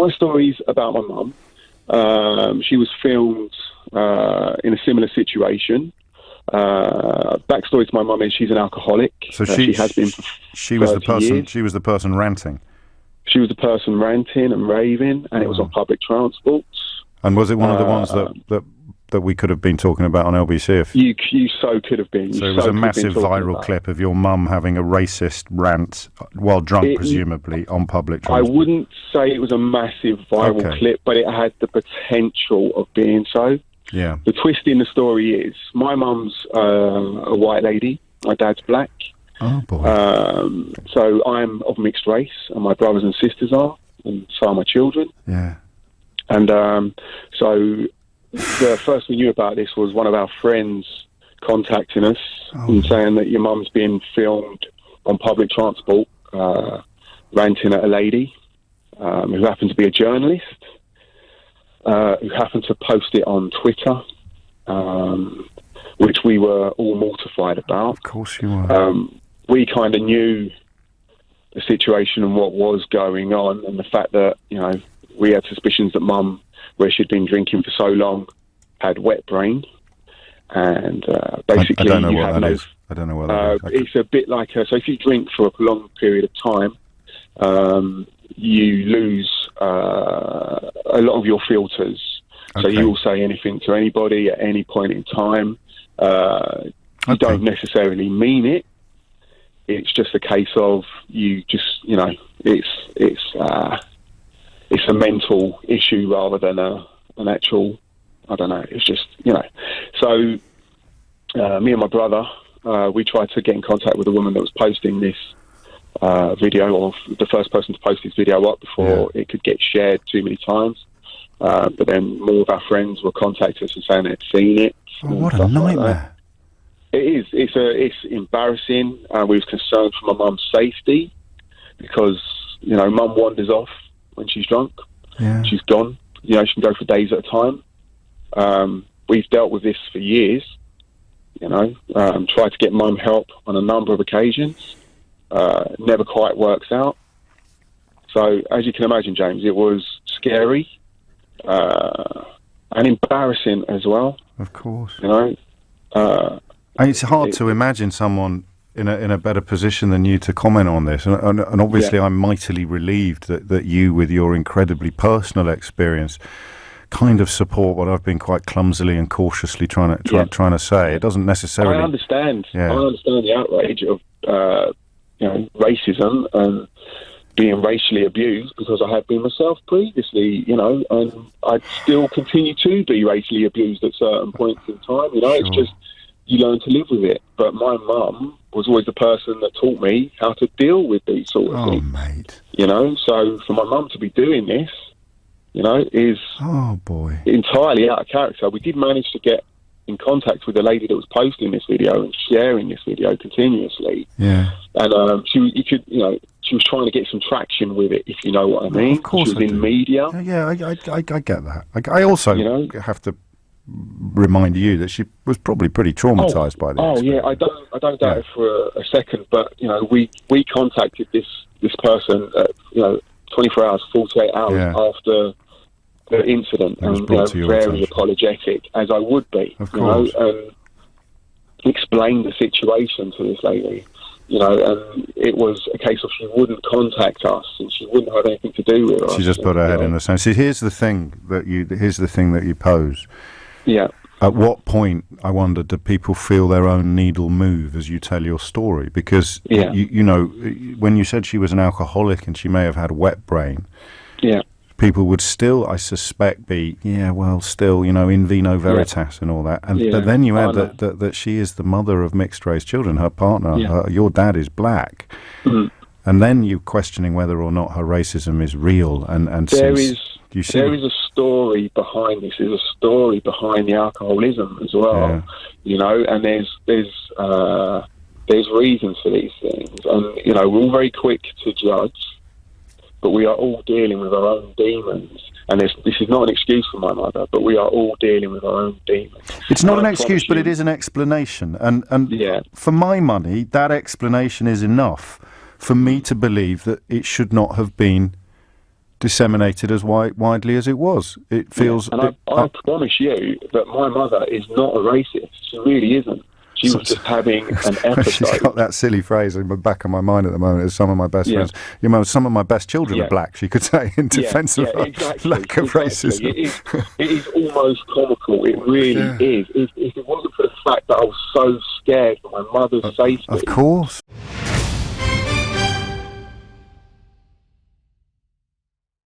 my story's about my mum. She was filmed in a similar situation. Backstory to my mum is she's an alcoholic. So she has been for she was the 30 person. years. She was the person ranting. She was the person ranting and raving, and it was on public transport. And was it one of the ones that we could have been talking about on LBC? If you so could have been. So it was a massive viral clip of your mum having a racist rant while drunk, presumably, on public transport. I wouldn't say it was a massive viral clip, but it had the potential of being so. Yeah. The twist in the story is my mum's a white lady, my dad's black. Oh, boy. So I'm of mixed race, and my brothers and sisters are, and so are my children. Yeah. And so the first we knew about this was one of our friends contacting us and saying that your mum's being filmed on public transport, ranting at a lady who happened to be a journalist, who happened to post it on Twitter, which we were all mortified about. Of course you were. We kind of knew the situation and what was going on, and the fact that, you know, we had suspicions that mum, where she'd been drinking for so long, had wet brain. And basically, I don't know you what have that is. I don't know what that is. It's a bit like so if you drink for a prolonged period of time, you lose a lot of your filters. So you will say anything to anybody at any point in time. You don't necessarily mean it. It's just a case of you just, you know, it's a mental issue rather than an actual, I don't know, it's just, you know. So me and my brother, we tried to get in contact with the woman that was posting this video, or the first person to post this video up before it could get shared too many times. But then more of our friends were contacting us and saying they'd seen it. Oh, what a nightmare. It is. It's embarrassing. We was concerned for my mum's safety because, you know, mum wanders off when she's drunk. Yeah. She's gone. You know, she can go for days at a time. We've dealt with this for years. You know, tried to get mum help on a number of occasions. Never quite works out. So, as you can imagine, James, it was scary and embarrassing as well. Of course. You know. And it's hard to imagine someone in a better position than you to comment on this. And obviously I'm mightily relieved that you, with your incredibly personal experience, kind of support what I've been quite clumsily and cautiously trying to say. It doesn't necessarily... I understand. I understand the outrage of you know, racism and being racially abused, because I have been myself previously, you know, and I'd still continue to be racially abused at certain points in time. You know, It's just... you learn to live with it. But my mum was always the person that taught me how to deal with these sort of things. Oh, mate. You know, so for my mum to be doing this, you know, is entirely out of character. We did manage to get in contact with the lady that was posting this video and sharing this video continuously. Yeah. And she was trying to get some traction with it, if you know what I mean. Of course she was in media. Yeah, I get that. I also have to remind you that she was probably pretty traumatised by this. Oh yeah, I don't doubt it for a second. But you know, we contacted this person, 24 hours, 48 hours after the incident, and very apologetic, as I would be. Of course. And explained the situation to this lady. You know, and it was a case of she wouldn't contact us, and she wouldn't have anything to do with us. She just put her head in the sand. See, here's the thing that you pose. Yeah. At what point, I wonder, do people feel their own needle move as you tell your story? Because, you know, when you said she was an alcoholic and she may have had wet brain, people would still, I suspect, be, still, you know, in vino veritas and all that. And but then you add that she is the mother of mixed-race children. Her partner, your dad, is black. Mm-hmm. And then you're questioning whether or not her racism is real. And there is a story behind this. There's a story behind the alcoholism as well, you know. And there's reasons for these things, and you know, we're all very quick to judge, but we are all dealing with our own demons. And this is not an excuse for my mother, but we are all dealing with our own demons. It's not an excuse, but it is an explanation. And for my money, that explanation is enough for me to believe that it should not have been disseminated as widely as it was. It feels... Yeah. And I promise you that my mother is not a racist. She really isn't. She was just having an episode. She's got that silly phrase in the back of my mind at the moment. Is some of my best friends. You know, some of my best children are black. She could say in defence of lack of racism. It is almost comical. It really is. If it wasn't for the fact that I was so scared for my mother's safety. Of course.